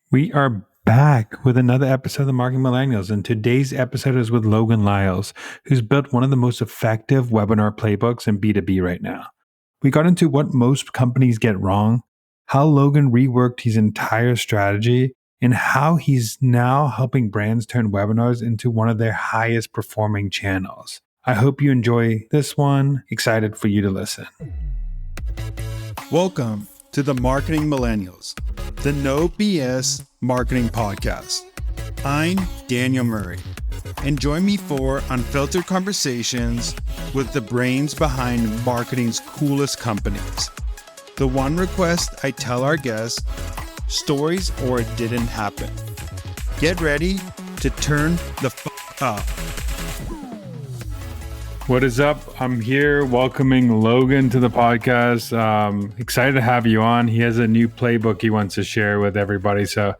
We are back with another episode of the Marketing Millennials, and today's episode is with Logan Lyles, who's built one of the most effective webinar playbooks in B2B right now. We got into what most companies get wrong, how Logan reworked his entire strategy, and how he's now helping brands turn webinars into one of their highest performing channels. I hope you enjoy this one. Excited for you to listen. Welcome to the Marketing Millennials, the No BS Marketing Podcast. I'm Daniel Murray, and join me for unfiltered conversations with the brains behind marketing's coolest companies. The one request I tell our guests, stories or it didn't happen. Get ready to turn the up. What is up? I'm here welcoming Logan to the podcast. Excited to have you on. He has a new playbook he wants to share with everybody. So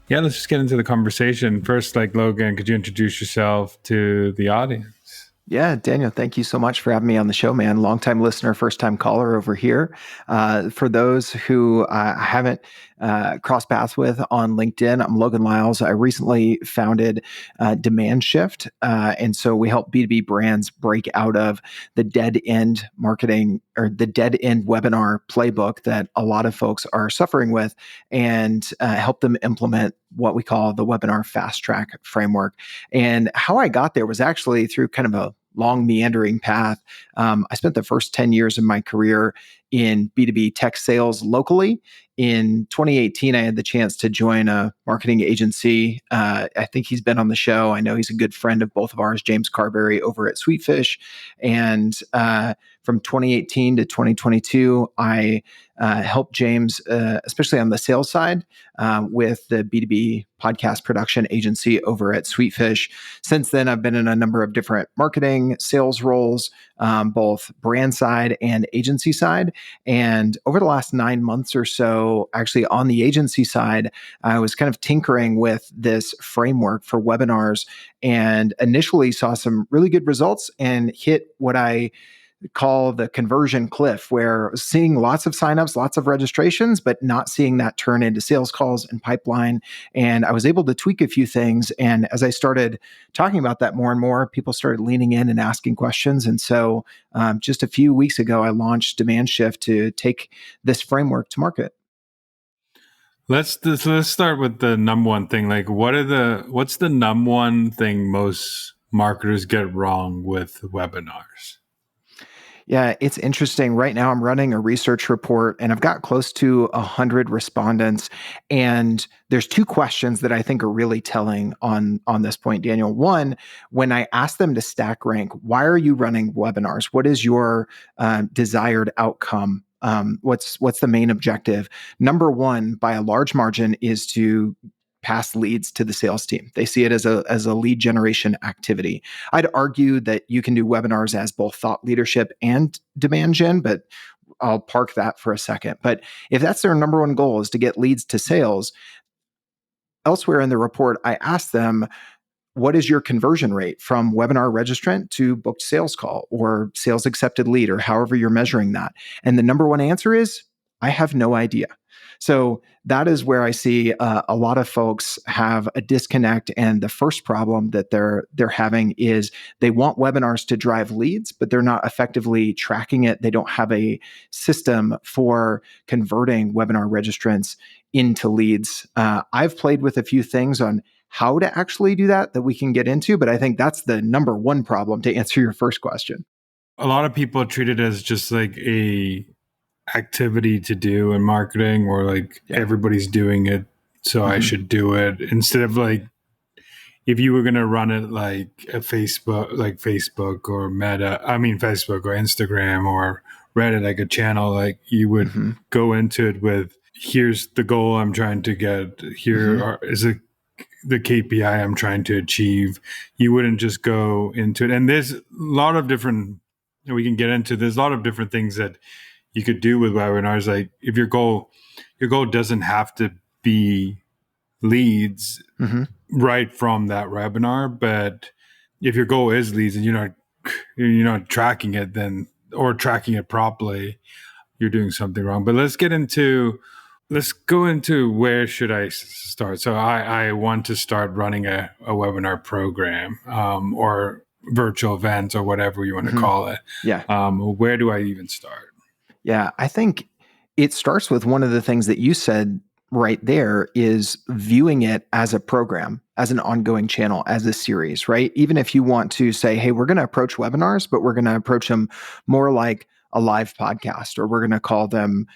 yeah, let's just get into the conversation. First, Logan, could you introduce yourself to the audience? Yeah, Daniel, thank you so much for having me on the show, man. Longtime listener, first-time caller over here. For those who haven't crossed paths with on LinkedIn, I'm Logan Lyles. I recently founded DemandShift, and so we help B2B brands break out of the dead-end marketing or the dead-end webinar playbook that a lot of folks are suffering with, and help them implement what we call the webinar fast track framework. And how I got there was actually through kind of a long meandering path. I spent the first 10 years of my career in B2B tech sales locally. In 2018, I had the chance to join a marketing agency. I think he's been on the show. I know he's a good friend of both of ours, James Carberry over at Sweetfish. And from 2018 to 2022, I helped James, especially on the sales side, with the B2B podcast production agency over at Sweetfish. Since then, I've been in a number of different marketing sales roles, both brand side and agency side. And over the last 9 months or so, actually on the agency side, I was kind of tinkering with this framework for webinars and initially saw some really good results and hit what I call the conversion cliff, where seeing lots of signups, lots of registrations, but not seeing that turn into sales calls and pipeline. And I was able to tweak a few things. And as I started talking about that more and more, people started leaning in and asking questions. And so just a few weeks ago, I launched DemandShift to take this framework to market. Let's start with the number one thing. What's the number one thing most marketers get wrong with webinars? Yeah, it's interesting. Right now, I'm running a research report and I've got close to 100 respondents. And there's two questions that I think are really telling on this point, Daniel. One, when I ask them to stack rank, why are you running webinars? What is your desired outcome? What's the main objective? Number one, by a large margin, is to pass leads to the sales team. They see it as a lead generation activity. I'd argue that you can do webinars as both thought leadership and demand gen, but I'll park that for a second. But if that's their number one goal, is to get leads to sales, elsewhere in the report, I asked them, what is your conversion rate from webinar registrant to booked sales call or sales accepted lead, or however you're measuring that? And the number one answer is, I have no idea. So that is where I see a lot of folks have a disconnect. And the first problem that they're having is they want webinars to drive leads, but they're not effectively tracking it. They don't have a system for converting webinar registrants into leads. I've played with a few things on how to actually do that we can get into, but I think that's the number one problem to answer your first question. A lot of people treat it as just like a activity to do in marketing, or everybody's doing it, so I should do it, instead of if you were going to run it like a Facebook or Facebook or Instagram or Reddit, like a channel, you would go into it with, here's the goal I'm trying to get, is it the KPI I'm trying to achieve. You wouldn't just go into it. And there's a lot of different, we can get into, there's a lot of different things that you could do with webinars. Like if your goal doesn't have to be leads right from that webinar, but if your goal is leads and you're not tracking it, then, or tracking it properly, you're doing something wrong. But let's get into let's go into where should I start. So I want to start running a webinar program, or virtual events, or whatever you want to call it. Yeah. Where do I even start? Yeah, I think it starts with one of the things that you said right there is viewing it as a program, as an ongoing channel, as a series, right? Even if you want to say, hey, we're going to approach webinars, but we're going to approach them more like a live podcast, or we're going to call them,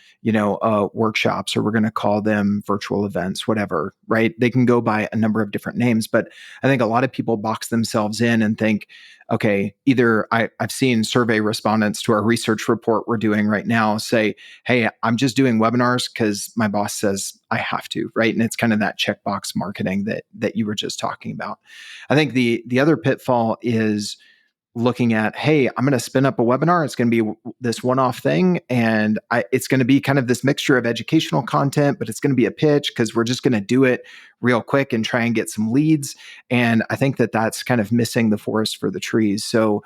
workshops, or we're going to call them virtual events, whatever, right? They can go by a number of different names, but I think a lot of people box themselves in and think, okay, either I've seen survey respondents to our research report we're doing right now say, hey, I'm just doing webinars because my boss says I have to, right? And it's kind of that checkbox marketing that you were just talking about. I think the other pitfall is looking at, hey, I'm going to spin up a webinar. It's going to be this one-off thing. And it's going to be kind of this mixture of educational content, but it's going to be a pitch because we're just going to do it real quick and try and get some leads. And I think that's kind of missing the forest for the trees. So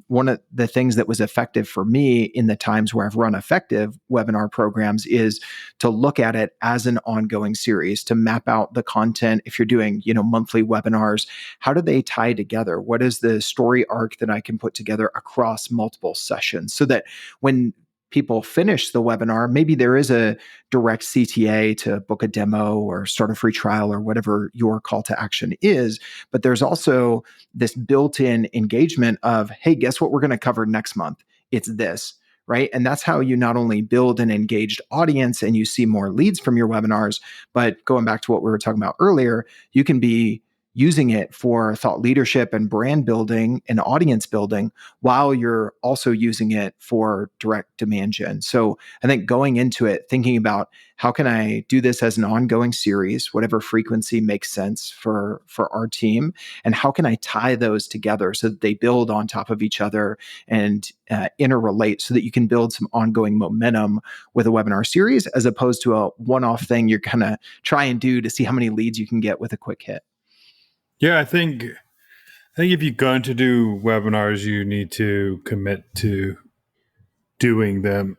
one of the things that was effective for me in the times where I've run effective webinar programs is to look at it as an ongoing series, to map out the content. If you're doing, monthly webinars, how do they tie together? What is the story arc that I can put together across multiple sessions so that when people finish the webinar, maybe there is a direct CTA to book a demo or start a free trial or whatever your call to action is. But there's also this built-in engagement of, hey, guess what we're going to cover next month? It's this, right? And that's how you not only build an engaged audience and you see more leads from your webinars, but going back to what we were talking about earlier, you can be using it for thought leadership and brand building and audience building while you're also using it for direct demand gen. So I think going into it, thinking about how can I do this as an ongoing series, whatever frequency makes sense for our team, and how can I tie those together so that they build on top of each other and interrelate so that you can build some ongoing momentum with a webinar series as opposed to a one-off thing you're going to try and do to see how many leads you can get with a quick hit. Yeah, I think if you're going to do webinars, you need to commit to doing them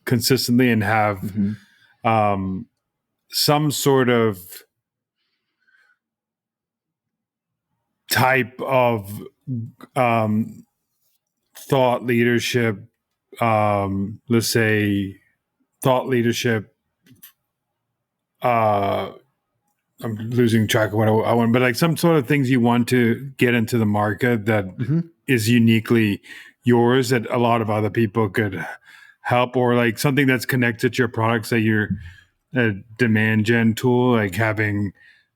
consistently and have some sort of type of thought leadership. Let's say thought leadership. I'm losing track of what I want, but like some sort of things you want to get into the market that is uniquely yours that a lot of other people could help, or like something that's connected to your products, that you're a demand gen tool, like having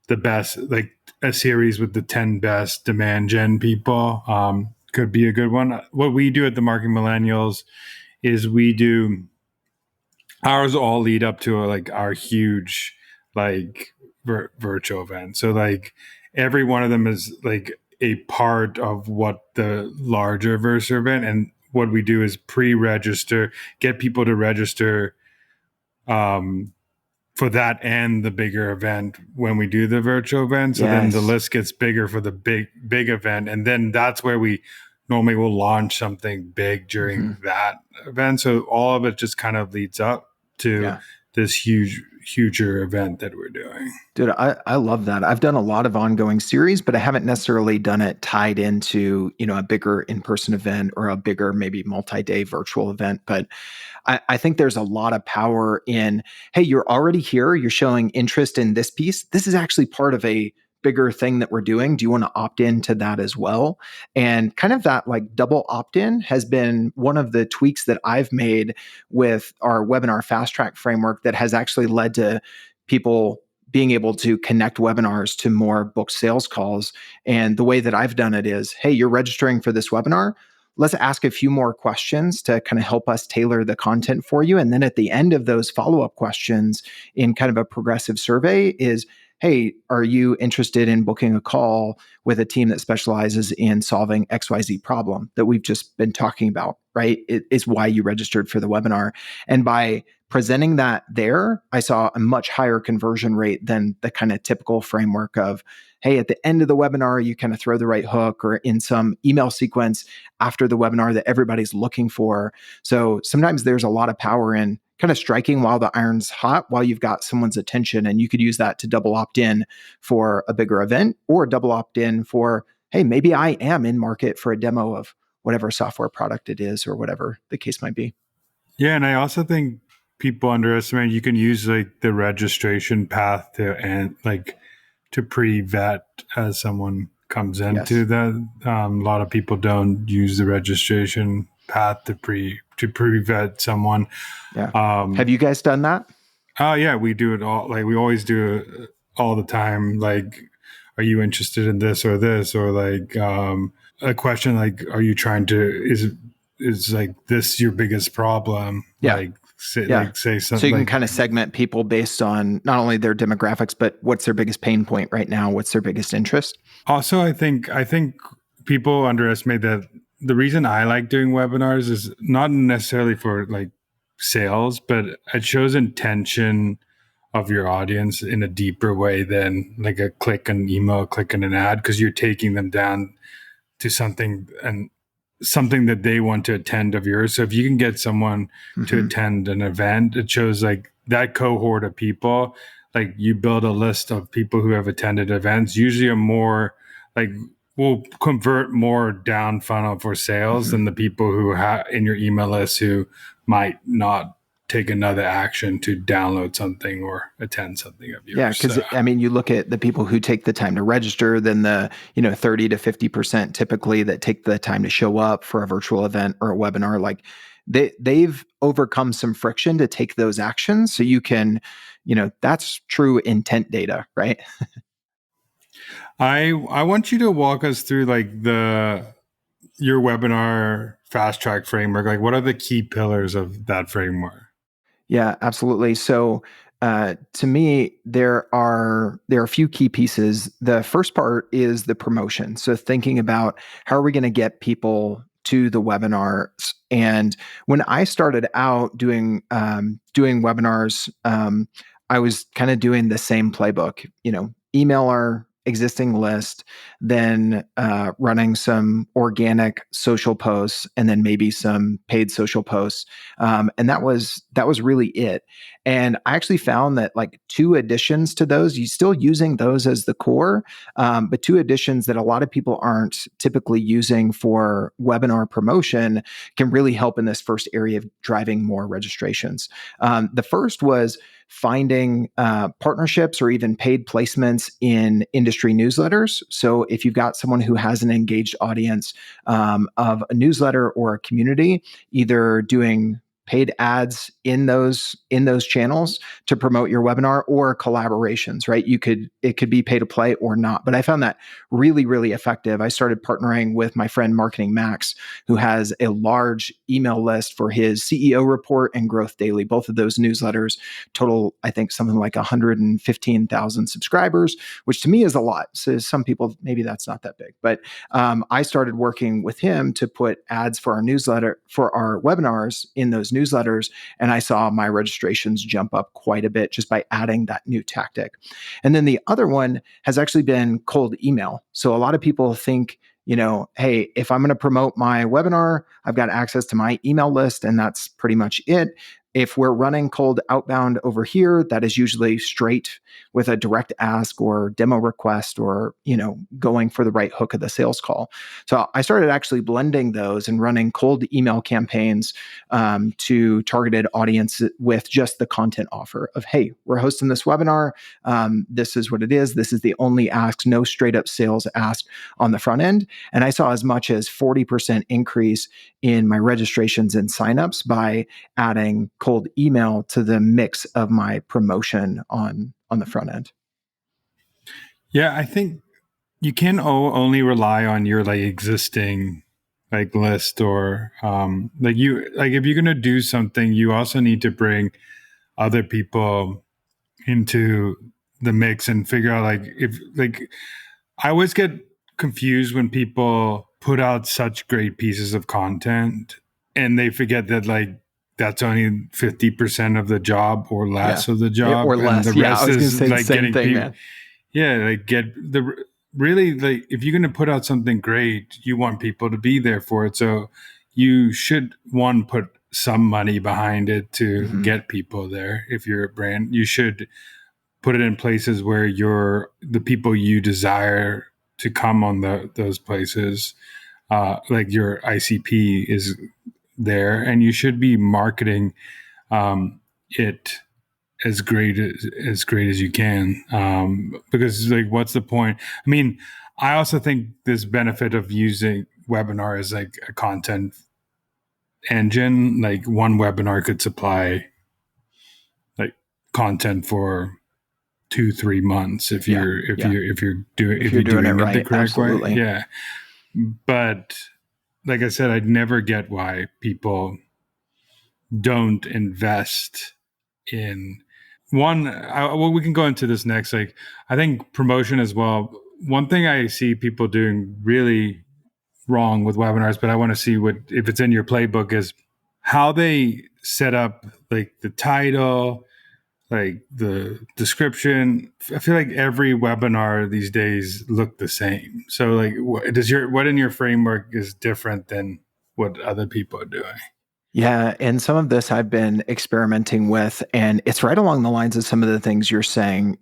the best, like a series with the 10 best demand gen people could be a good one. What we do at the Marketing Millennials is we do ours all lead up to like our huge like virtual event. So like every one of them is like a part of what the larger virtual event, and what we do is pre-register, get people to register for that and the bigger event when we do the virtual event. So then the list gets bigger for the big event, and then that's where we normally will launch something big during that event. So all of it just kind of leads up to this huger event that we're doing. Dude, I love that. I've done a lot of ongoing series, but I haven't necessarily done it tied into, a bigger in-person event or a bigger, maybe multi-day virtual event. But I think there's a lot of power in, hey, you're already here. You're showing interest in this piece. This is actually part of a bigger thing that we're doing. Do you want to opt into that as well? And kind of that like double opt-in has been one of the tweaks that I've made with our webinar fast track framework that has actually led to people being able to connect webinars to more booked sales calls. And the way that I've done it is, hey, you're registering for this webinar. Let's ask a few more questions to kind of help us tailor the content for you. And then at the end of those follow-up questions in kind of a progressive survey is, hey, are you interested in booking a call with a team that specializes in solving XYZ problem that we've just been talking about, right? It is why you registered for the webinar. And by presenting that there, I saw a much higher conversion rate than the kind of typical framework of, hey, at the end of the webinar, you kind of throw the right hook or in some email sequence after the webinar that everybody's looking for. So sometimes there's a lot of power in kind of striking while the iron's hot, while you've got someone's attention. And you could use that to double opt in for a bigger event, or double opt in for, hey, maybe I am in market for a demo of whatever software product it is, or whatever the case might be. Yeah, and I also think people underestimate you can use like the registration path to pre-vet as someone comes into that. A lot of people don't use the registration path to pre-vet someone. Yeah. Have you guys done that? Oh yeah, we do it all. Like we always do it all the time. Like, are you interested in this or this? Or like a question like, are you trying to is like this your biggest problem? Yeah. Like say something. So you can kind of segment people based on not only their demographics, but what's their biggest pain point right now? What's their biggest interest? Also, I think people underestimate that the reason I like doing webinars is not necessarily for like sales, but it shows intention of your audience in a deeper way than like a click an email, click on an ad, because you're taking them down to something that they want to attend of yours. So if you can get someone to attend an event, it shows like that cohort of people, like you build a list of people who have attended events, usually a more like will convert more down funnel for sales than the people who have in your email list who might not take another action to download something or attend something of yours. Yeah, because I mean, you look at the people who take the time to register, then the 30 to 50% typically that take the time to show up for a virtual event or a webinar, like they've overcome some friction to take those actions. So you can, that's true intent data, right? I want you to walk us through like your webinar fast track framework. Like, what are the key pillars of that framework? Yeah, absolutely. So to me, there are a few key pieces. The first part is the promotion. So thinking about how are we going to get people to the webinars. And when I started out doing webinars, I was kind of doing the same playbook. Email our existing list, then running some organic social posts, and then maybe some paid social posts, and that was really it. And I actually found that like 2 additions to those, you're still using those as the core, but 2 additions that a lot of people aren't typically using for webinar promotion can really help in this first area of driving more registrations. The first was finding partnerships or even paid placements in industry newsletters. So if you've got someone who has an engaged audience of a newsletter or a community, either doing paid ads in those channels to promote your webinar, or collaborations, right? It could be pay to play or not. But I found that really, really effective. I started partnering with my friend Marketing Max, who has a large email list for his CEO report and Growth Daily. Both of those newsletters total, I think, something like 115,000 subscribers, which to me is a lot. So some people, maybe that's not that big. But I started working with him to put ads for our newsletter, for our webinars in those newsletters. And I saw my registrations jump up quite a bit just by adding that new tactic. And then the other one has actually been cold email. So a lot of people think, hey, if I'm going to promote my webinar, I've got access to my email list and that's pretty much it. If we're running cold outbound over here, that is usually straight with a direct ask or demo request, or, going for the right hook of the sales call. So I started actually blending those and running cold email campaigns to targeted audience with just the content offer of, hey, we're hosting this webinar. This is what it is. This is the only ask, no straight up sales ask on the front end. And I saw as much as 40% increase in my registrations and signups by adding cold email to the mix of my promotion on the front end. Yeah, I think you can only rely on your like existing like list, or if you're gonna do something, you also need to bring other people into the mix and figure out I always get confused when people put out such great pieces of content and they forget that like that's only 50% of the job or less of the job, or less. And the rest is say like the same getting thing, people. man. Yeah, like get the really like if you're going to put out something great, you want people to be there for it. So you should put some money behind it to Mhm. get people there. If you're a brand, you should put it in places where the people you desire to come on those places, like your ICP is there, and you should be marketing it as great as you can, because like, what's the point? I mean, I also think this benefit of using webinar as like a content engine. Like, one webinar could supply like content for 2-3 months if Yeah. you're Yeah. if you're you're doing it doing it the right, correct way. absolutely. Yeah, but like I said, I'd never get why people don't invest in one. Well, we can go into this next. Like, I think promotion as well. One thing I see people doing really wrong with webinars, but I want to see if it's in your playbook, is how they set up like the title, like the description. I feel like every webinar these days look the same. So like, what in your framework is different than what other people are doing? Yeah, and some of this I've been experimenting with, and it's right along the lines of some of the things you're saying.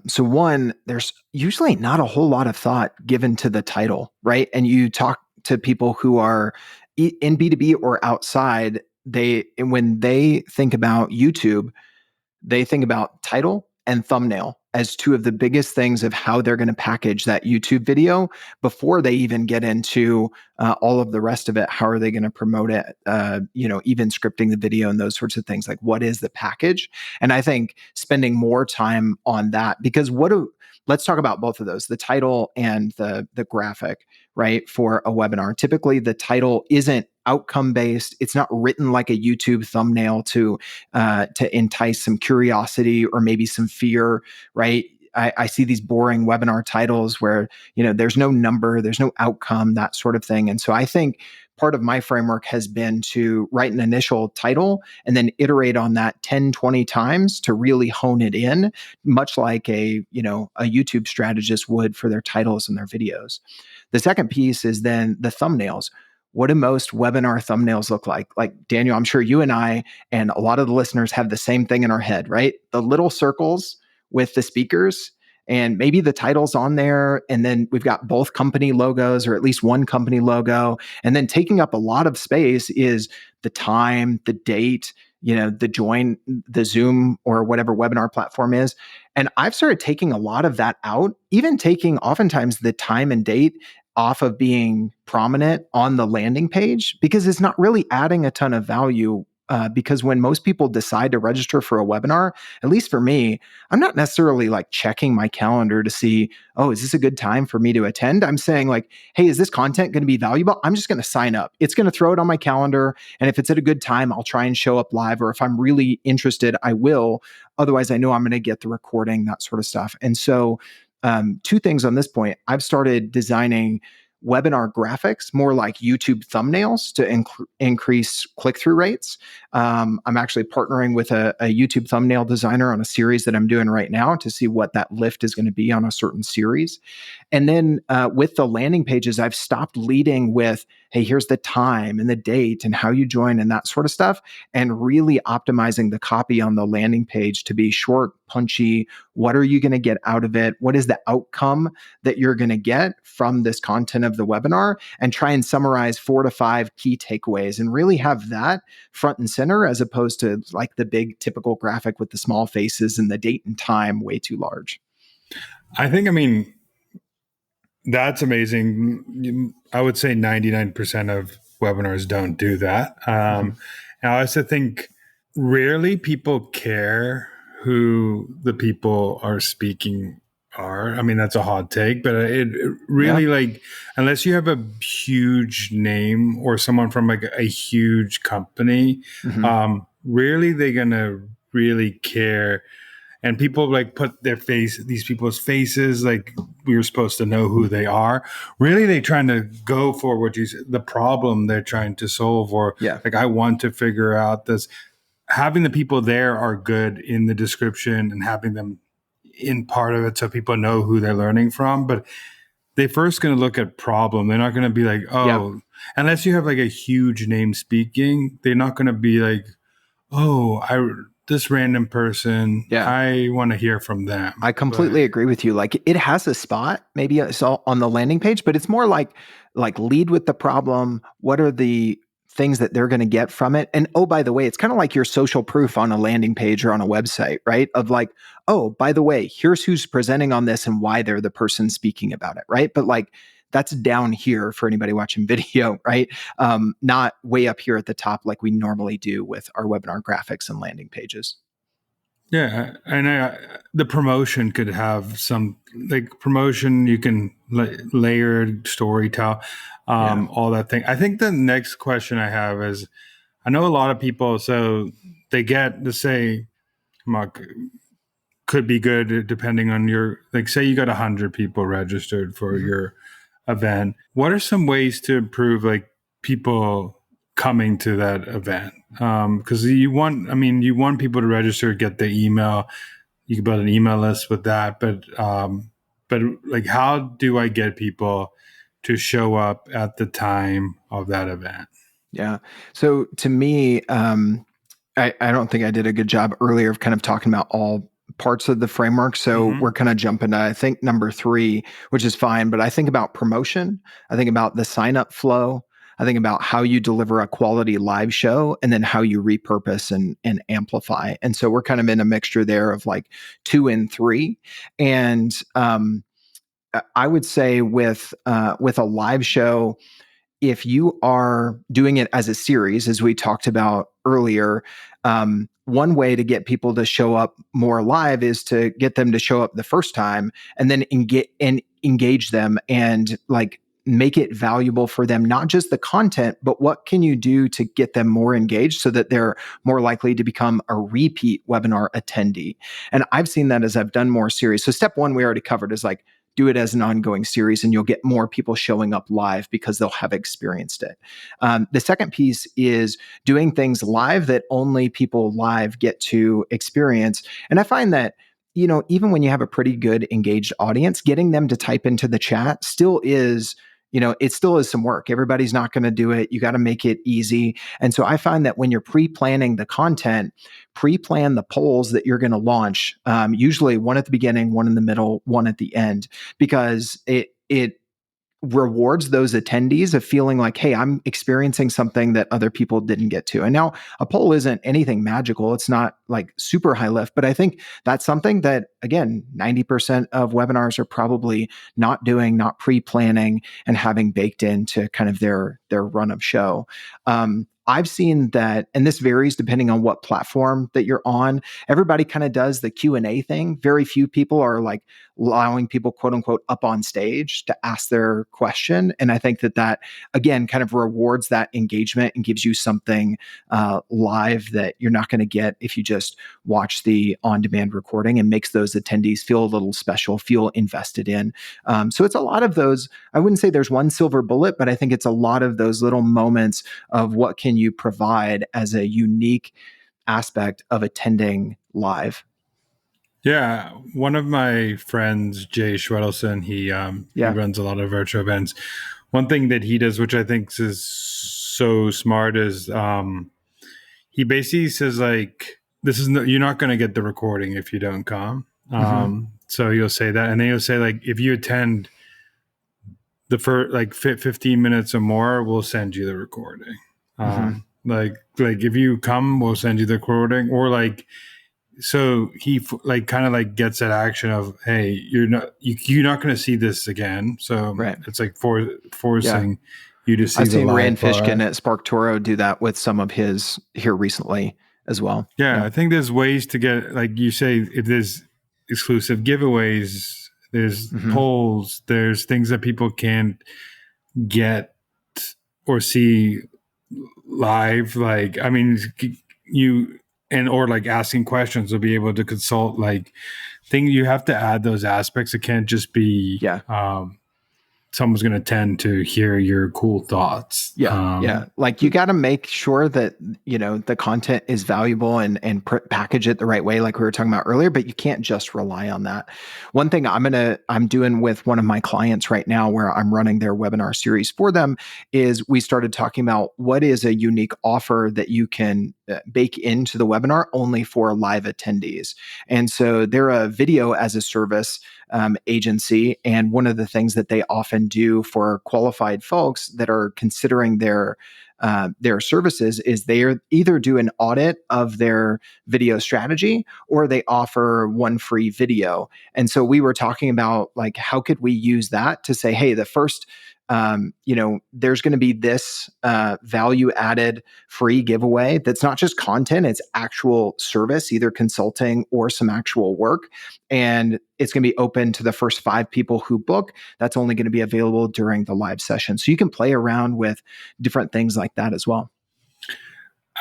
So, one, there's usually not a whole lot of thought given to the title, right? And you talk to people who are in B2B or outside, when they think about YouTube, they think about title and thumbnail as two of the biggest things of how they're going to package that YouTube video before they even get into all of the rest of it. How are they going to promote it? Even scripting the video and those sorts of things. Like, what is the package? And I think spending more time on that, because let's talk about both of those, the title and the graphic, right? For a webinar. Typically the title isn't outcome based. It's not written like a YouTube thumbnail to entice some curiosity or maybe some fear, right? I see these boring webinar titles where, there's no number, there's no outcome, that sort of thing. And so I think part of my framework has been to write an initial title and then iterate on that 10, 20 times to really hone it in, much like a YouTube strategist would for their titles and their videos. The second piece is then the thumbnails. What do most webinar thumbnails look like? Like, Daniel, I'm sure you and I and a lot of the listeners have the same thing in our head, right? The little circles with the speakers and maybe the titles on there. And then we've got both company logos or at least one company logo. And then taking up a lot of space is the time, the date, the join, the Zoom or whatever webinar platform is. And I've started taking a lot of that out, even taking oftentimes the time and date off of being prominent on the landing page, because it's not really adding a ton of value. Because when most people decide to register for a webinar, at least for me, I'm not necessarily like checking my calendar to see, oh, is this a good time for me to attend? I'm saying like, hey, is this content going to be valuable? I'm just going to sign up. It's going to throw it on my calendar. And if it's at a good time, I'll try and show up live. Or if I'm really interested, I will. Otherwise, I know I'm going to get the recording, that sort of stuff. And so two things on this point. I've started designing webinar graphics, more like YouTube thumbnails to increase click-through rates. I'm actually partnering with a YouTube thumbnail designer on a series that I'm doing right now to see what that lift is going to be on a certain series. And then with the landing pages, I've stopped leading with, hey, here's the time and the date and how you join and that sort of stuff, and really optimizing the copy on the landing page to be short, punchy. What are you going to get out of it? What is the outcome that you're going to get from this content of the webinar? And try and summarize 4 to 5 key takeaways and really have that front and center, as opposed to like the big typical graphic with the small faces and the date and time way too large. I mean, that's amazing. I would say 99% of webinars don't do that. And I also think rarely people care who the people are speaking are. I mean, that's a hot take, but it really, like, unless you have a huge name or someone from like a huge company, rarely they're going to really care. And people like put these people's faces, like we were supposed to know who they are. Really, they're trying to go for the problem they're trying to solve, or like, I want to figure out this. Having the people there are good in the description and having them in part of it so people know who they're learning from. But they first going to look at problem. They're not going to be like, oh, unless you have like a huge name speaking, they're not going to be like, oh, this random person, Yeah. I want to hear from them. I completely agree with you. Like it has a spot, maybe it's all on the landing page, but it's more like lead with the problem. What are the things that they're going to get from it? And oh, by the way, it's kind of like your social proof on a landing page or on a website, right? Of like, oh, by the way, here's who's presenting on this and why they're the person speaking about it, right? But like that's down here for anybody watching video, right? Not way up here at the top like we normally do with our webinar graphics and landing pages. Yeah, and the promotion could have some like promotion. You can layered story tell, all that thing. I think the next question I have is, I know a lot of people, so they get to say, could be good depending on your, like, say you got 100 people registered for your event. What are some ways to improve like people coming to that event? Because you want people to register, get the email. You can build an email list with that, but like, how do I get people to show up at the time of that event? Yeah. So to me, I don't think I did a good job earlier of kind of talking about all parts of the framework. So we're kind of jumping to, I think, number 3, which is fine. But I think about promotion. I think about the sign up flow. I think about how you deliver a quality live show and then how you repurpose and amplify. And so we're kind of in a mixture there of like 2 and 3. And I would say with a live show, if you are doing it as a series, as we talked about earlier, one way to get people to show up more live is to get them to show up the first time and then engage them and like make it valuable for them, not just the content, but what can you do to get them more engaged so that they're more likely to become a repeat webinar attendee. And I've seen that as I've done more series. So step 1, we already covered, is like, do it as an ongoing series and you'll get more people showing up live because they'll have experienced it. The second piece is doing things live that only people live get to experience. And I find that, even when you have a pretty good engaged audience, getting them to type into the chat still is, it still is some work. Everybody's not going to do it. You got to make it easy. And so I find that when you're pre-planning the content, pre-plan the polls that you're going to launch, usually one at the beginning, one in the middle, one at the end, because it rewards those attendees of feeling like, hey, I'm experiencing something that other people didn't get to. And now a poll isn't anything magical. It's not like super high lift, but I think that's something that, again, 90% of webinars are probably not doing, not pre-planning and having baked into kind of their run of show. I've seen that, and this varies depending on what platform that you're on. Everybody kind of does the Q&A thing. Very few people are like allowing people, quote unquote, up on stage to ask their question. And I think that again, kind of rewards that engagement and gives you something live that you're not going to get if you just watch the on-demand recording, and makes those attendees feel a little special, feel invested in. So it's a lot of those. I wouldn't say there's one silver bullet, but I think it's a lot of those little moments of what can you provide as a unique aspect of attending live. Yeah, one of my friends, Jay Schwedelson, he runs a lot of virtual events. One thing that he does, which I think is so smart, is he basically says like, you're not going to get the recording if you don't come. So he'll say that, and then he'll say like, if you attend the first like 15 minutes or more, we'll send you the recording. Like if you come, we'll send you the recording, or like. So he like kind of like gets that action of, hey, you're not going to see this again. So it's like forcing you to see. I've seen the Rand live Fishkin bar. at SparkToro do that with some of his here recently as well. Yeah, I think there's ways to get, like you say, if there's exclusive giveaways, there's polls, there's things that people can't get or see live. Like, I mean, or like asking questions, will be able to consult, like, you have to add those aspects. It can't just be someone's going to tend to hear your cool thoughts. Yeah. Like you got to make sure that, the content is valuable and package it the right way, like we were talking about earlier, but you can't just rely on that. One thing I'm doing with one of my clients right now where I'm running their webinar series for them is we started talking about what is a unique offer that you can bake into the webinar only for live attendees. And so they're a video as a service agency. And one of the things that they often do for qualified folks that are considering their services is they either do an audit of their video strategy or they offer one free video. And so we were talking about like, how could we use that to say, hey, the first there's going to be this value added free giveaway that's not just content, it's actual service, either consulting or some actual work. And it's going to be open to the first 5 people who book. That's only going to be available during the live session. So you can play around with different things like that as well.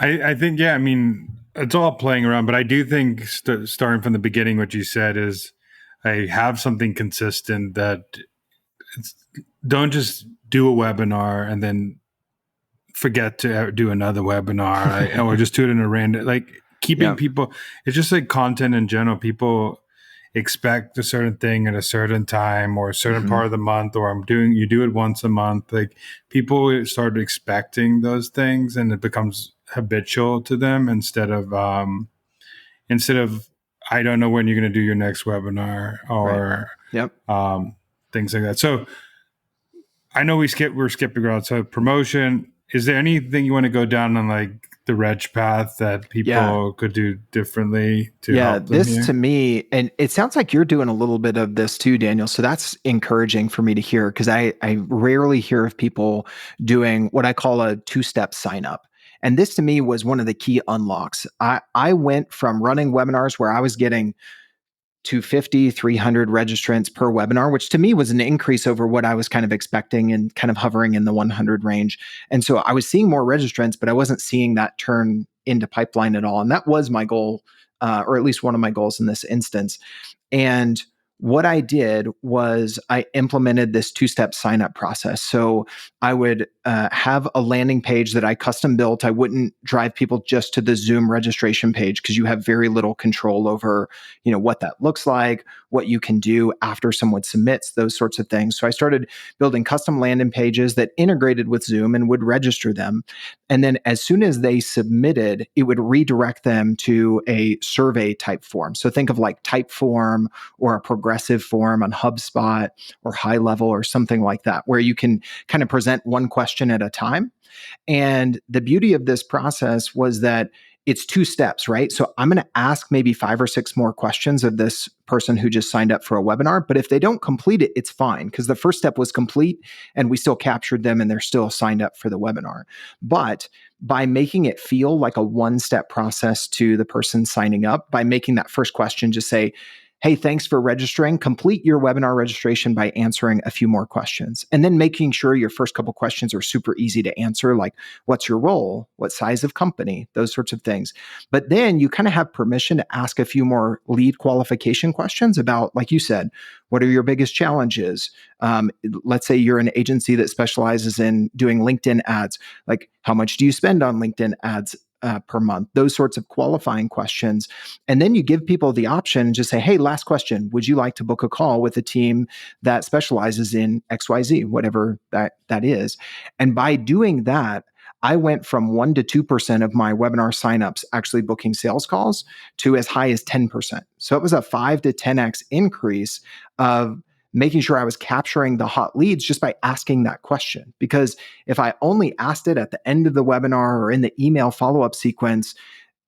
I think, I mean, it's all playing around, but I do think starting from the beginning, what you said is I have something consistent that don't just do a webinar and then forget to do another webinar or just do it in a random, like keeping people, it's just like content in general. People expect a certain thing at a certain time or a certain part of the month, or you do it once a month. Like people start expecting those things and it becomes habitual to them instead of I don't know when you're going to do your next webinar or things like that. So I know we're skipping around. So promotion, is there anything you want to go down on like the reg path that people could do differently to help them this here? To me, and it sounds like you're doing a little bit of this too, Daniel. So that's encouraging for me to hear because I rarely hear of people doing what I call a 2-step sign up. And this to me was one of the key unlocks. I went from running webinars where I was getting 250, 300 registrants per webinar, which to me was an increase over what I was kind of expecting and kind of hovering in the 100 range. And so I was seeing more registrants, but I wasn't seeing that turn into pipeline at all. And that was my goal, or at least one of my goals in this instance. And what I did was I implemented this 2-step sign-up process. So I would have a landing page that I custom built. I wouldn't drive people just to the Zoom registration page because you have very little control over, what that looks like, what you can do after someone submits, those sorts of things. So I started building custom landing pages that integrated with Zoom and would register them. And then as soon as they submitted, it would redirect them to a survey type form. So think of like Typeform or a progressive form on HubSpot or High Level or something like that, where you can kind of present one question at a time. And the beauty of this process was that it's 2 steps, right? So I'm going to ask maybe 5 or 6 more questions of this person who just signed up for a webinar. But if they don't complete it, it's fine because the first step was complete and we still captured them and they're still signed up for the webinar. But by making it feel like a 1-step process to the person signing up, by making that first question just say, hey, thanks for registering. Complete your webinar registration by answering a few more questions. And then making sure your first couple questions are super easy to answer, like what's your role? What size of company? Those sorts of things. But then you kind of have permission to ask a few more lead qualification questions about, like you said, what are your biggest challenges? Let's say you're an agency that specializes in doing LinkedIn ads. Like, how much do you spend on LinkedIn ads per month? Those sorts of qualifying questions. And then you give people the option and just say, hey, last question. Would you like to book a call with a team that specializes in XYZ, whatever that is? And by doing that, I went from 1% to 2% of my webinar signups actually booking sales calls to as high as 10%. So it was a 5 to 10x increase of making sure I was capturing the hot leads just by asking that question. Because if I only asked it at the end of the webinar or in the email follow-up sequence,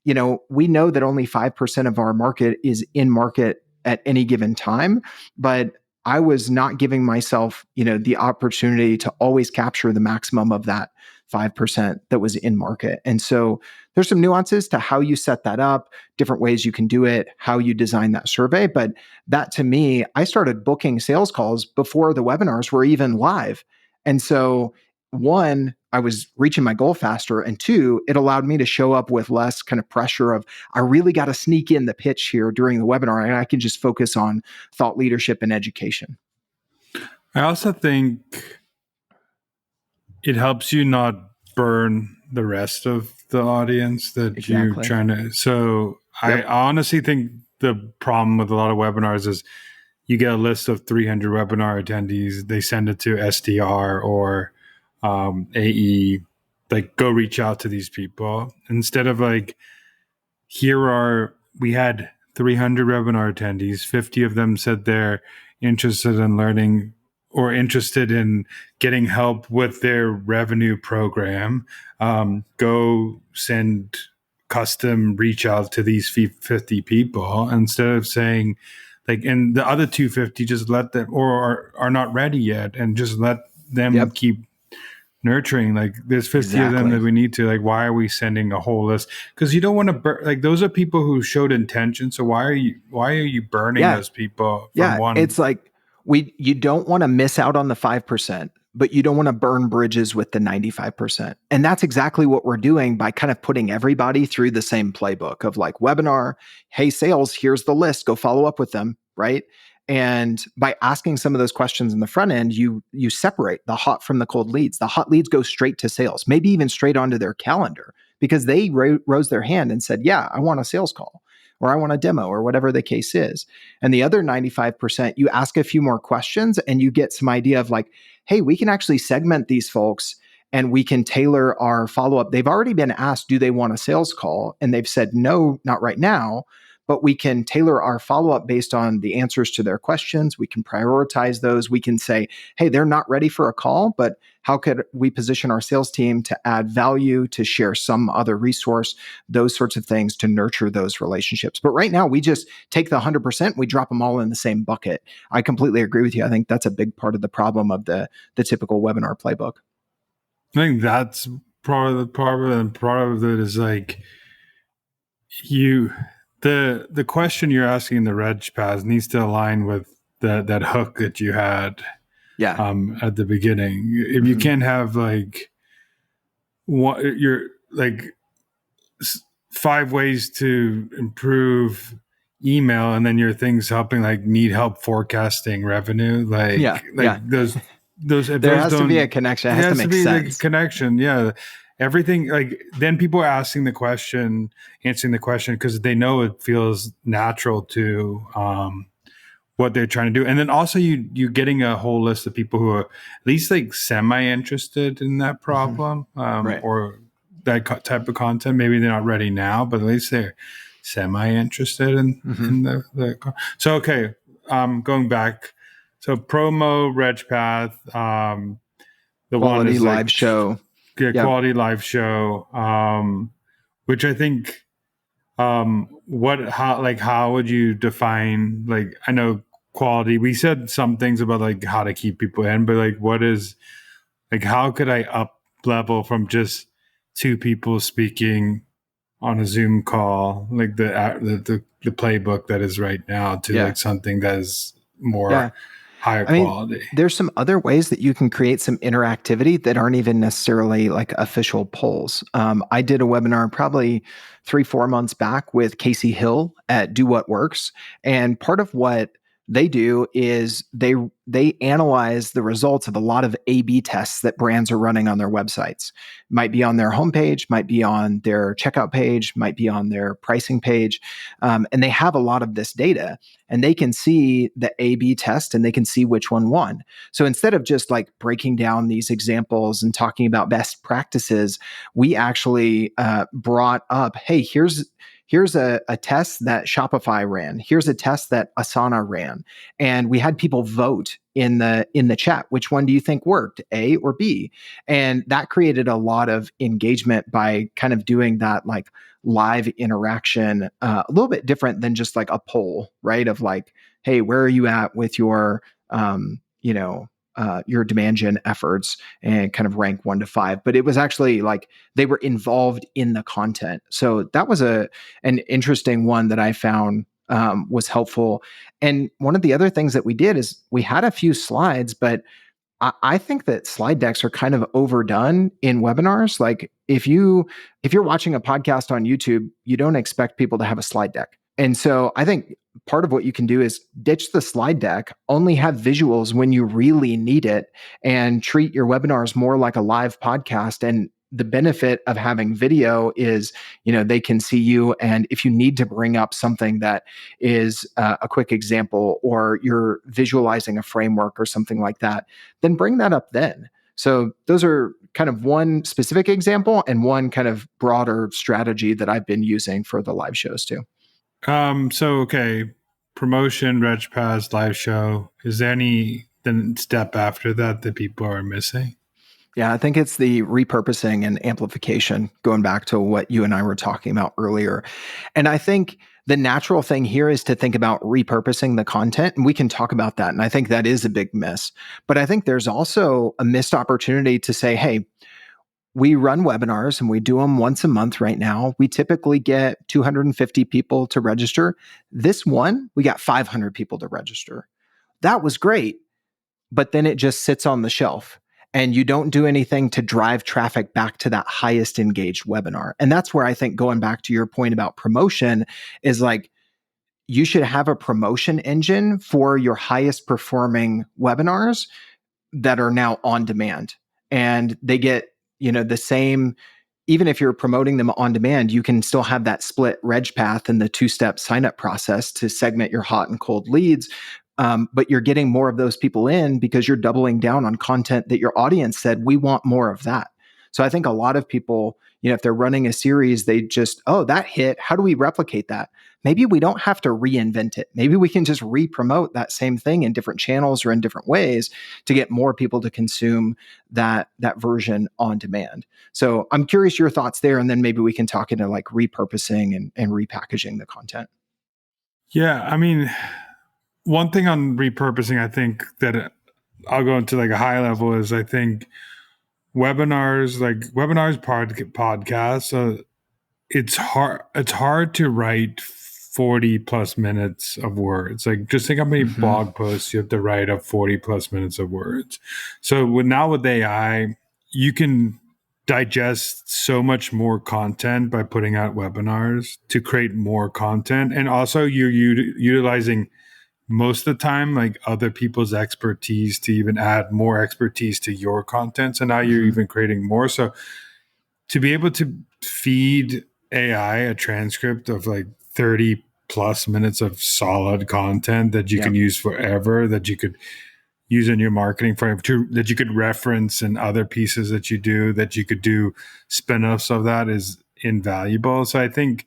we know that only 5% of our market is in market at any given time, but I was not giving myself, the opportunity to always capture the maximum of that 5% that was in market. And so there's some nuances to how you set that up, different ways you can do it, how you design that survey. But that to me, I started booking sales calls before the webinars were even live. And so 1, I was reaching my goal faster. And 2, it allowed me to show up with less kind of pressure of, I really got to sneak in the pitch here during the webinar and I can just focus on thought leadership and education. I also think it helps you not burn the rest of the audience that you're Exactly. trying to. So I honestly think the problem with a lot of webinars is you get a list of 300 webinar attendees, they send it to SDR or AE, like go reach out to these people instead of like, we had 300 webinar attendees, 50 of them said they're interested in learning or interested in getting help with their revenue program. Go send custom reach out to these 50 people instead of saying, like, and the other 250 just let them, or are not ready yet, and just let them keep nurturing. Like there's 50 of them that we need to, like, why are we sending a whole list? Because you don't want to like those are people who showed intention, so why are you burning those people from one? It's like you don't want to miss out on the 5%, but you don't want to burn bridges with the 95%. And that's exactly what we're doing by kind of putting everybody through the same playbook of like webinar, hey, sales, here's the list, go follow up with them, right? And by asking some of those questions in the front end, you separate the hot from the cold leads. The hot leads go straight to sales, maybe even straight onto their calendar because they rose their hand and said, yeah, I want a sales call or I want a demo or whatever the case is. And the other 95%, you ask a few more questions and you get some idea of like, hey, we can actually segment these folks and we can tailor our follow-up. They've already been asked, do they want a sales call? And they've said, no, not right now. But we can tailor our follow-up based on the answers to their questions. We can prioritize those. We can say, hey, they're not ready for a call, but how could we position our sales team to add value, to share some other resource, those sorts of things to nurture those relationships. But right now, we just take the 100%, we drop them all in the same bucket. I completely agree with you. I think that's a big part of the problem of the typical webinar playbook. I think that's part of the problem, and part of it is like the question you're asking in the reg pass needs to align with that hook that you had at the beginning. If you can't have like what you're like 5 ways to improve email and then your thing's helping like need help forecasting revenue, those there has to be a connection. It has to make sense. Connection, everything, like then people are answering the question because they know it feels natural to what they're trying to do. And then also you getting a whole list of people who are at least like semi-interested in that problem, or that type of content. Maybe they're not ready now, but at least they're semi-interested in the so okay, going back, so promo, RegPath, the quality one is live show. Quality live show, which I think, how would you define, like, I know quality, we said some things about like how to keep people in, but like what is, like, how could I up level from just 2 people speaking on a Zoom call, like the playbook that is right now, to like something that is more higher quality? There's some other ways that you can create some interactivity that aren't even necessarily like official polls. I did a webinar probably 3-4 months back with Casey Hill at Do What Works. And part of what they do is they analyze the results of a lot of A/B tests that brands are running on their websites. Might be on their homepage, might be on their checkout page, might be on their pricing page. And they have a lot of this data and they can see the A/B test and they can see which one won. So instead of just like breaking down these examples and talking about best practices, we actually brought up, hey, here's a test that Shopify ran. Here's a test that Asana ran. And we had people vote in the chat. Which one do you think worked, A or B? And that created a lot of engagement by kind of doing that like live interaction, a little bit different than just like a poll, right? Of like, hey, where are you at with your demand gen efforts, and kind of rank 1 to 5. But it was actually like they were involved in the content. So that was an interesting one that I found was helpful. And one of the other things that we did is we had a few slides, but I think that slide decks are kind of overdone in webinars. Like if you're watching a podcast on YouTube, you don't expect people to have a slide deck. And so I think part of what you can do is ditch the slide deck, only have visuals when you really need it, and treat your webinars more like a live podcast. And the benefit of having video is, they can see you. And if you need to bring up something that is a quick example, or you're visualizing a framework or something like that, then bring that up then. So those are kind of one specific example and one kind of broader strategy that I've been using for the live shows too. Okay, promotion, Reg Pass, live show. Is there any then step after that people are missing? Yeah, I think it's the repurposing and amplification, going back to what you and I were talking about earlier. And I think the natural thing here is to think about repurposing the content, and we can talk about that. And I think that is a big miss. But I think there's also a missed opportunity to say, hey, we run webinars and we do them once a month right now. We typically get 250 people to register. This one, we got 500 people to register. That was great, but then it just sits on the shelf and you don't do anything to drive traffic back to that highest engaged webinar. And that's where I think, going back to your point about promotion, is like, you should have a promotion engine for your highest performing webinars that are now on demand. And they get, the same, even if you're promoting them on demand, you can still have that split reg path and the two-step sign-up process to segment your hot and cold leads. But you're getting more of those people in because you're doubling down on content that your audience said, we want more of that. So I think a lot of people, if they're running a series, they just, oh, that hit. How do we replicate that? Maybe we don't have to reinvent it. Maybe we can just re-promote that same thing in different channels or in different ways to get more people to consume that version on demand. So I'm curious your thoughts there, and then maybe we can talk into like repurposing and repackaging the content. Yeah, I mean, one thing on repurposing, I think that I'll go into like a high level, is I think webinars, podcasts, it's hard to write 40 plus minutes of words. Like, just think how many blog posts you have to write up 40 plus minutes of words. So now with AI, you can digest so much more content by putting out webinars to create more content. And also you're utilizing most of the time like other people's expertise to even add more expertise to your content. So now you're even creating more. So to be able to feed AI a transcript of like 30 plus minutes of solid content that you can use forever, that you could use in your marketing frame, that you could reference in other pieces that you do, that you could do spin-offs of, that is invaluable. So I think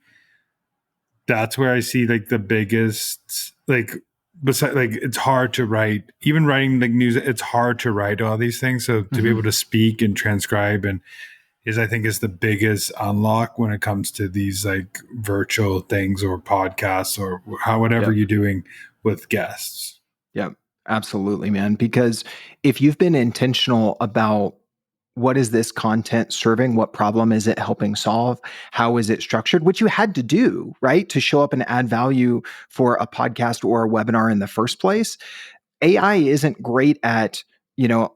that's where I see like the biggest, it's hard to write, even writing like news, it's hard to write all these things. So to be able to speak and transcribe I think is the biggest unlock when it comes to these like virtual things or podcasts or whatever you're doing with guests. Yeah, absolutely, man. Because if you've been intentional about what is this content serving, what problem is it helping solve, how is it structured, which you had to do, right, to show up and add value for a podcast or a webinar in the first place. AI isn't great at,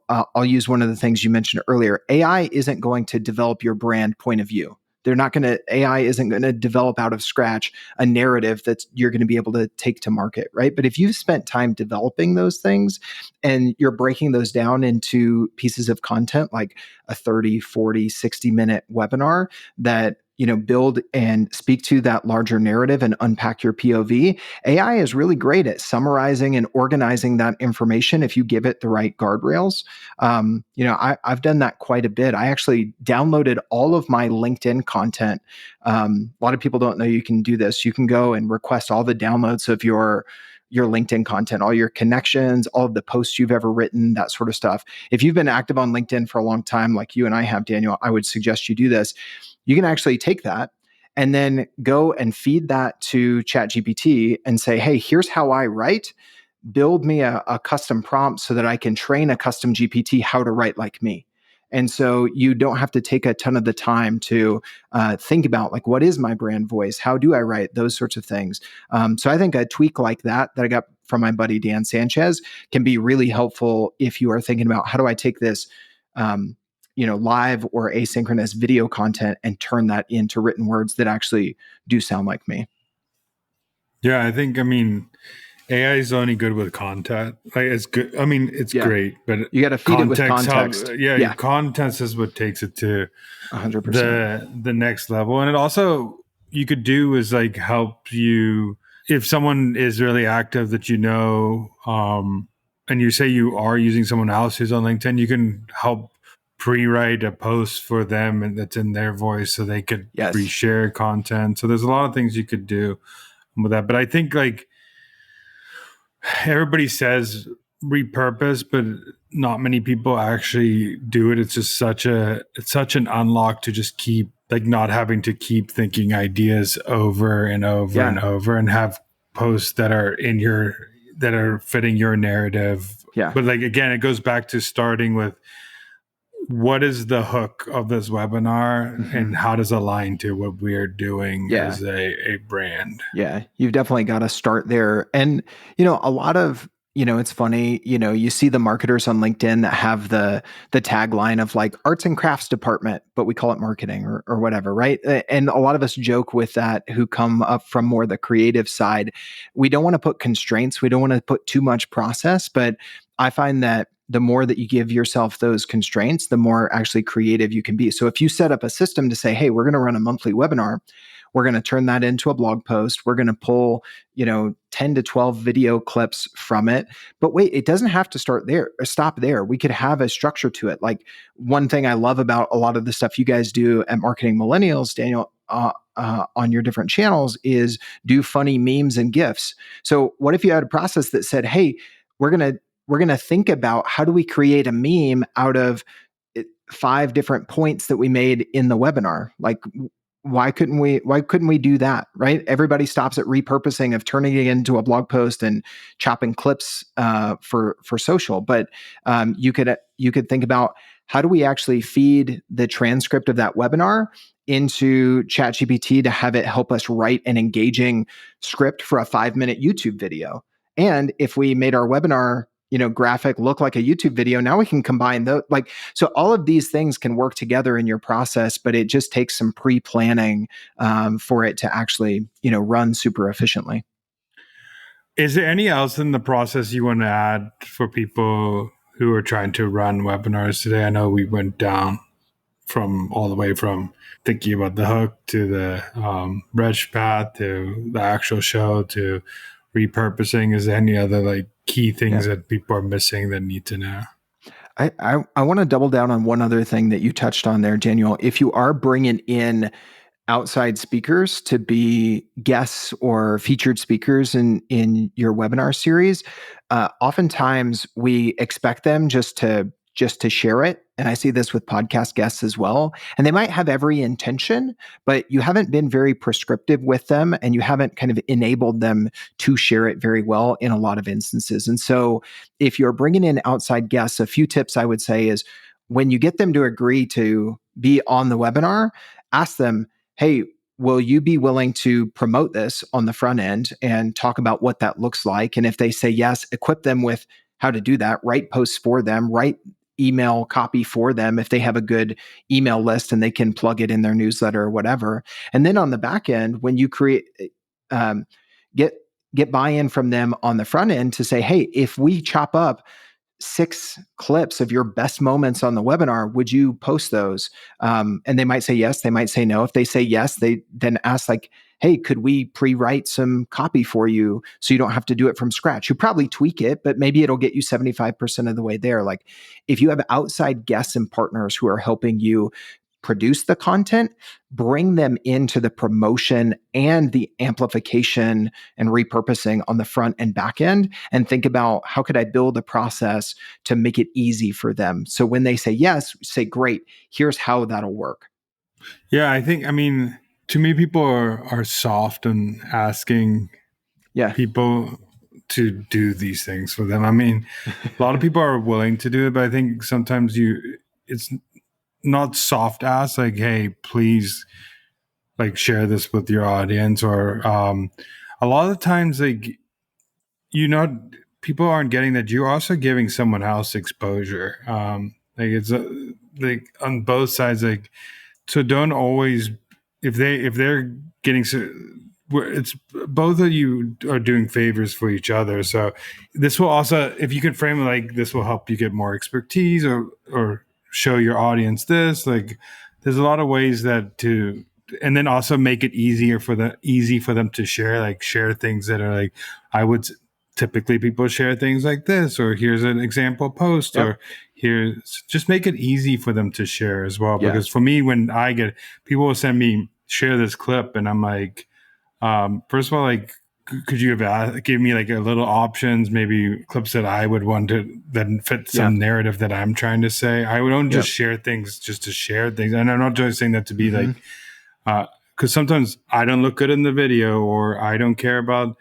I'll use one of the things you mentioned earlier. AI isn't going to develop your brand point of view. AI isn't going to develop out of scratch a narrative that you're going to be able to take to market, right? But if you've spent time developing those things and you're breaking those down into pieces of content, like a 30, 40, 60-minute webinar that build and speak to that larger narrative and unpack your POV. AI is really great at summarizing and organizing that information if you give it the right guardrails. I've done that quite a bit. I actually downloaded all of my LinkedIn content. A lot of people don't know you can do this. You can go and request all the downloads of your LinkedIn content, all your connections, all of the posts you've ever written, that sort of stuff. If you've been active on LinkedIn for a long time, like you and I have, Daniel, I would suggest you do this. You can actually take that and then go and feed that to ChatGPT and say, hey, here's how I write. Build me a custom prompt so that I can train a custom GPT how to write like me. And so you don't have to take a ton of the time to think about like, what is my brand voice? How do I write? Those sorts of things. So I think a tweak like that I got from my buddy Dan Sanchez can be really helpful if you are thinking about, how do I take this live or asynchronous video content and turn that into written words that actually do sound like me. Yeah, I think, I mean, AI is only good with content. Like it's good. I mean, it's Yeah. great, but You got to feed it with context. Your Yeah. context is what takes it to 100%. the next level. And it also, you could do is like help you if someone is really active that and you say you are using someone else who's on LinkedIn, you can help pre-write a post for them and that's in their voice so they could Yes. reshare content. So there's a lot of things you could do with that. But I think like everybody says repurpose, but not many people actually do it. It's just it's such an unlock to just keep like not having to keep thinking ideas over and over and over and have posts that are that are fitting your narrative. Yeah. But like again, it goes back to starting with what is the hook of this webinar and how does it align to what we're doing as a brand? Yeah, you've definitely got to start there. And, a lot of, it's funny, you see the marketers on LinkedIn that have the tagline of like arts and crafts department, but we call it marketing or whatever, right? And a lot of us joke with that who come up from more the creative side. We don't want to put constraints. We don't want to put too much process, but I find that the more that you give yourself those constraints, the more actually creative you can be. So if you set up a system to say, hey, we're going to run a monthly webinar, we're going to turn that into a blog post. We're going to pull, 10 to 12 video clips from it. But wait, it doesn't have to start there or stop there. We could have a structure to it. Like one thing I love about a lot of the stuff you guys do at Marketing Millennials, Daniel, on your different channels is do funny memes and GIFs. So what if you had a process that said, hey, we're going to think about how do we create a meme out of 5 different points that we made in the webinar? Like, why couldn't we do that, right? Everybody stops at repurposing of turning it into a blog post and chopping clips for social. But you could think about how do we actually feed the transcript of that webinar into ChatGPT to have it help us write an engaging script for a 5-minute YouTube video. And if we made our webinar graphic look like a YouTube video, now we can combine those. Like, so all of these things can work together in your process, but it just takes some pre-planning for it to actually, run super efficiently. Is there any else in the process you want to add for people who are trying to run webinars today? I know we went down from all the way from thinking about the hook to the reg path to the actual show to repurposing. Is there any other like key things that people are missing that need to know? I want to double down on one other thing that you touched on there, Daniel. If you are bringing in outside speakers to be guests or featured speakers in your webinar series, oftentimes we expect them just to share it. And I see this with podcast guests as well. And they might have every intention, but you haven't been very prescriptive with them and you haven't kind of enabled them to share it very well in a lot of instances. And so if you're bringing in outside guests, a few tips I would say is when you get them to agree to be on the webinar, ask them, hey, will you be willing to promote this on the front end and talk about what that looks like? And if they say yes, equip them with how to do that, write posts for them, write email copy for them if they have a good email list and they can plug it in their newsletter or whatever. And then on the back end, when you create, get buy-in from them on the front end to say, hey, if we chop up 6 clips of your best moments on the webinar, would you post those? And they might say yes, they might say no. If they say yes, they then ask like, hey, could we pre-write some copy for you so you don't have to do it from scratch? You probably tweak it, but maybe it'll get you 75% of the way there. Like if you have outside guests and partners who are helping you produce the content, bring them into the promotion and the amplification and repurposing on the front and back end, and think about how could I build a process to make it easy for them. So when they say yes, say, great, here's how that'll work. Yeah, I mean, to me, people are soft and asking people to do these things for them. I mean, a lot of people are willing to do it, but I think sometimes it's not soft ask like, hey, please like share this with your audience, or a lot of times like people aren't getting that you're also giving someone else exposure. Like it's like on both sides, like, so don't always if they're getting it's both of you are doing favors for each other. So this will also, if you can frame it like this, will help you get more expertise or show your audience this. Like, there's a lot of ways and then also make it easy for them to share. Like, share things that are like, typically people share things like this, or here's an example post, or just make it easy for them to share as well. Because for me, when people will send me, share this clip, and I'm like, first of all, like, could you have give me like a little options, maybe clips that I would want to then fit some narrative that I'm trying to say. I don't just share things just to share things. And I'm not just saying that to be like, because sometimes I don't look good in the video, or I don't care about,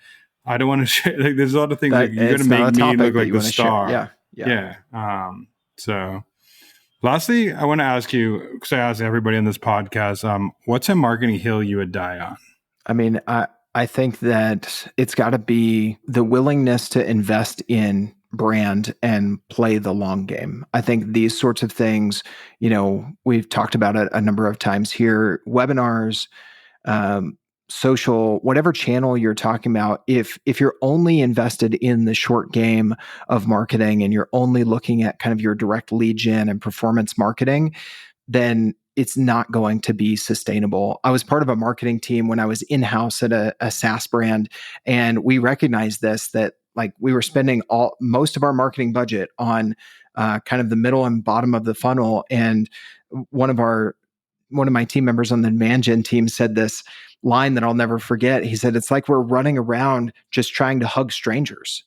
I don't want to share. Like, there's a lot of things like, you're going to make me look like the star. Yeah. So lastly, I want to ask you, because I ask everybody on this podcast, what's a marketing hill you would die on? I mean, I think that it's got to be the willingness to invest in brand and play the long game. I think these sorts of things, we've talked about it a number of times here, webinars, social, whatever channel you're talking about, if you're only invested in the short game of marketing and you're only looking at kind of your direct lead gen and performance marketing, then it's not going to be sustainable. I was part of a marketing team when I was in-house at a SaaS brand, and we recognized that like we were spending most of our marketing budget on kind of the middle and bottom of the funnel. And one of my team members on the demand gen team said this line that I'll never forget. He said, it's like we're running around just trying to hug strangers.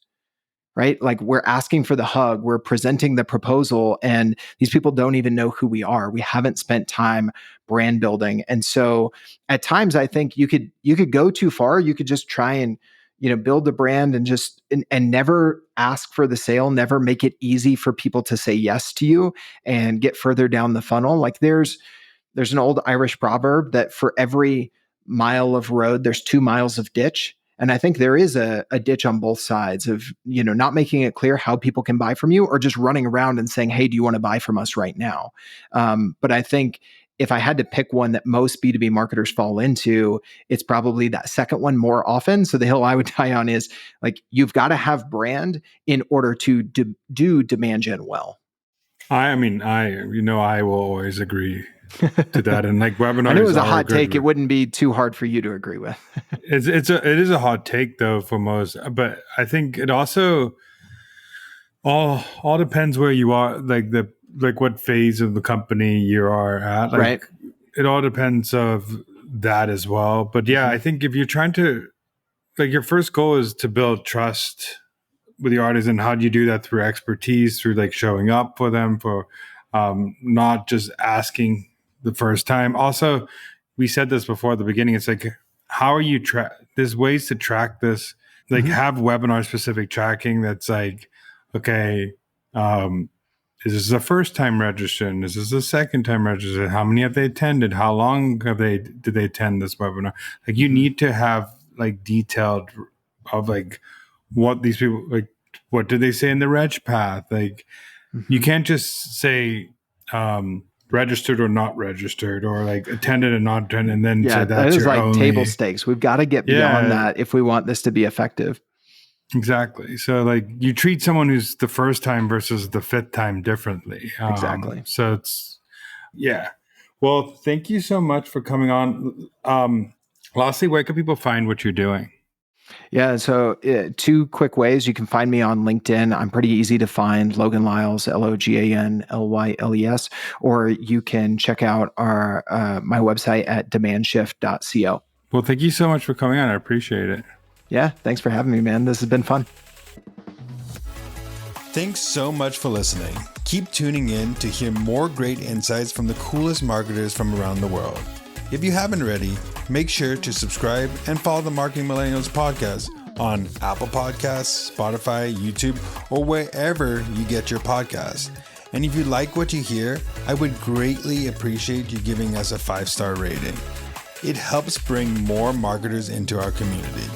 Right? Like, we're asking for the hug, we're presenting the proposal, and these people don't even know who we are. We haven't spent time brand building. And so at times I think you could go too far. You could just try and, build the brand and never ask for the sale, never make it easy for people to say yes to you and get further down the funnel. Like, there's an old Irish proverb that for every mile of road, there's 2 miles of ditch. And I think there is a ditch on both sides of, not making it clear how people can buy from you, or just running around and saying, hey, do you want to buy from us right now? But I think if I had to pick one that most B2B marketers fall into, it's probably that second one more often. So the hill I would die on is like, you've got to have brand in order to do demand gen well. I will always agree to that. And like, webinars, I knew it was a hot take. It wouldn't be too hard for you to agree with. It is a hot take though for most, but I think it also all depends where you are, like what phase of the company you are at. Like, right. It all depends of that as well. But yeah, I think if you're trying to, like, your first goal is to build trust with your artists, and how do you do that? Through expertise, through like showing up for them, for not just asking the first time. Also, we said this before at the beginning, it's like, how are you there's ways to track this, like have webinar specific tracking that's like, okay, is this the first time registering? Is this the second time registering? How many have they attended? How long did they attend this webinar? Like, you need to have like detailed of like what these people, like, what did they say in the reg path? Like, you can't just say registered or not registered, or like attended and not attended, and then say that's that is your like only table stakes. We've got to get beyond that if we want this to be effective. Exactly. So like, you treat someone who's the first time versus the fifth time differently. Exactly. So it's, yeah. Well, thank you so much for coming on. Lastly, where can people find what you're doing? Yeah. So 2 quick ways. You can find me on LinkedIn. I'm pretty easy to find, Logan Lyles, LoganLyles, or you can check out my website at DemandShift.co. Well, thank you so much for coming on. I appreciate it. Yeah. Thanks for having me, man. This has been fun. Thanks so much for listening. Keep tuning in to hear more great insights from the coolest marketers from around the world. If you haven't already, make sure to subscribe and follow the Marketing Millennials podcast on Apple Podcasts, Spotify, YouTube, or wherever you get your podcasts. And if you like what you hear, I would greatly appreciate you giving us a 5-star rating. It helps bring more marketers into our community.